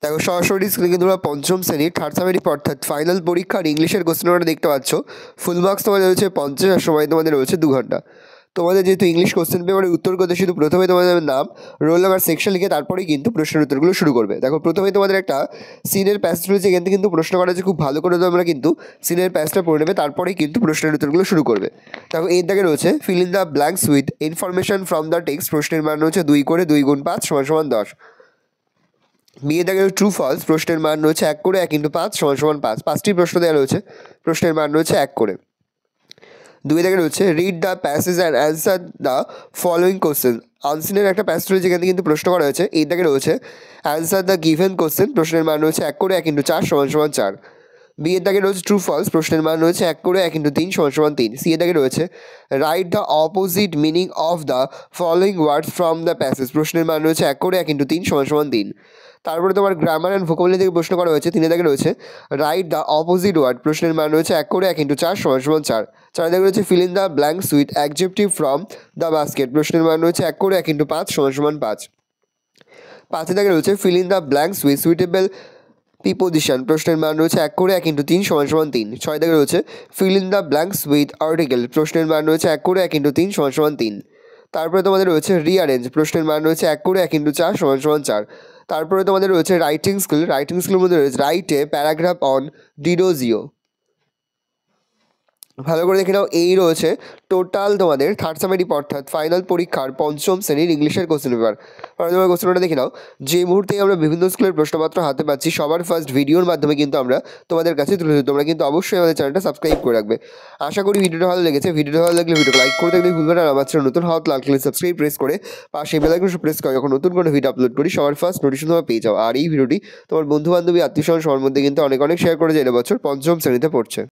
দেখো সরাসরি স্ক্রিনে কিন্তু তোমরা পঞ্চম শ্রেণীর থার্ড সেমিস্টার অর্থাৎ ফাইনাল পরীক্ষার ইংলিশের কোশ্চেন পেপারটা দেখতে পাচ্ছ। ফুল মার্কস তোমাদের রয়েছে 50 আর সময় তোমাদের রয়েছে 2 ঘন্টা। তোমাদের যেহেতু ইংলিশ কোশ্চেন পেপারের উত্তর করতে শুধু প্রথমে তোমাদের নাম, রোল নাম্বার, সেকশন লিখে তারপরেই কিন্তু প্রশ্নের উত্তরগুলো শুরু করবে। দেখো প্রথমেই তোমাদের একটা সিনের প্যাসেজ রয়েছে, এখান থেকে কিন্তু প্রশ্ন করা হয়েছে, খুব ভালো করে তোমরা কিন্তু সিনের প্যাসেজটা পড়ে নেবে, তারপরেই কিন্তু প্রশ্নের উত্তরগুলো শুরু করবে। দেখো এর দাগে রয়েছে fill in the blanks with information from the text. প্রশ্নের মান রয়েছে 2 করে 2 গুণ 5 সমান সমান 10। বিয়ে দেখা গেল ট্রু ফলস, প্রশ্নের মান রয়েছে 1 করে 1 ইন্টু 5 সমান সমান 5। 5টি প্রশ্ন দেওয়া রয়েছে, প্রশ্নের মান রয়েছে 1 করে। 2 দেখে রয়েছে read the passage and answer the following question. আনসিনের একটা প্যাসেজ রয়েছে, এখানে কিন্তু প্রশ্ন করা হয়েছে। এই দেখে রয়েছে অ্যান্সার দ্য গিভেন কোশ্চেন, প্রশ্নের মান রয়েছে 1 করে 1 ইন্টু 4 সমান সমান 4। বি এর দাগে রয়েছে ট্রু ফলস, প্রশ্নের মান রয়েছে 1 করে 1 ইন্টু 3 সমান সমান 3। সি এর দাগে রয়েছে write the opposite meaning of the following words from the passage, প্রশ্নের মান রয়েছে 1 করে 1 ইন্টু 3 সমান সমান 3। তারপরে তোমার গ্রামার অ্যান্ড ভোকাবুলারি থেকে প্রশ্ন করা হয়েছে। 3 দাগে রয়েছে রাইট দ্য অপোজিট ওয়ার্ড, প্রশ্নের মান রয়েছে 1 করে 1 ইন্টু 4 সমান সমান 4। 4 দাগে রয়েছে fill in the blanks with adjective from the basket, প্রশ্নের মান রয়েছে 1 করে 1 ইন্টু 5 সমান সমান 5। 5 দাগে রয়েছে fill in the blanks with suitable preposition, প্রশ্নের মান রয়েছে 1 করে 1 ইন্টু 3 সমান সমান 3। 6 দাগে রয়েছে fill in the blanks with article, প্রশ্নের মান রয়েছে 1 করে 1 ইন্টু 3 সমান সমান 3। তারপরে তোমাদের রয়েছে রিঅ্যারেঞ্জ, প্রশ্নের মান রয়েছে 1 করে 1 ইন্টু 4 সমান সমান 4। তারপরে তোমাদের রয়েছে রাইটিং স্কিল, রাইটিং স্কিলের মধ্যে রয়েছে রাইট এ প্যারাগ্রাফ অন ডিডোজিও। ভালো করে দেখে নাও, এই রয়েছে টোটাল তোমাদের থার্ড সেমিস্টার অর্থাৎ ফাইনাল পরীক্ষার পঞ্চম শ্রেণীর ইংলিশের কোশ্চেন পেপার। তোমার কোশ্চেনটা দেখে নাও। যে মুহূর্তে আমরা বিভিন্ন স্কুলের প্রশ্নপত্র হাতে পাচ্ছি, সবার ফার্স্ট ভিডিওর মাধ্যমে কিন্তু আমরা তোমাদের কাছে তুলে ধরি। তোমরা কিন্তু অবশ্যই আমাদের চ্যানেলটা সাবস্ক্রাইব করে রাখবে। আশা করি ভিডিওটা ভালো লেগেছে। ভিডিওটা ভালো লাগলে ভিডিওটা লাইক করে থাকলে ভুলবেন না। আর আমার চ্যানেল নতুন হওয়া লাল কালার সাবস্ক্রাইব প্রেস করে পাশে বেল আইকন প্রেস করে যখন নতুন কোনো ভিডিও আপলোড করি সবার ফার্স্ট নোটিফিকেশন তোমরা পেয়ে যাও। আর এই ভিডিওটি তোমার বন্ধু বান্ধবী আত্মীয় স্বজন সবার মধ্যে কিন্তু অনেক অনেক শেয়ার করে যে এবছর পঞ্চম শ্রেণীতে পড়ছে।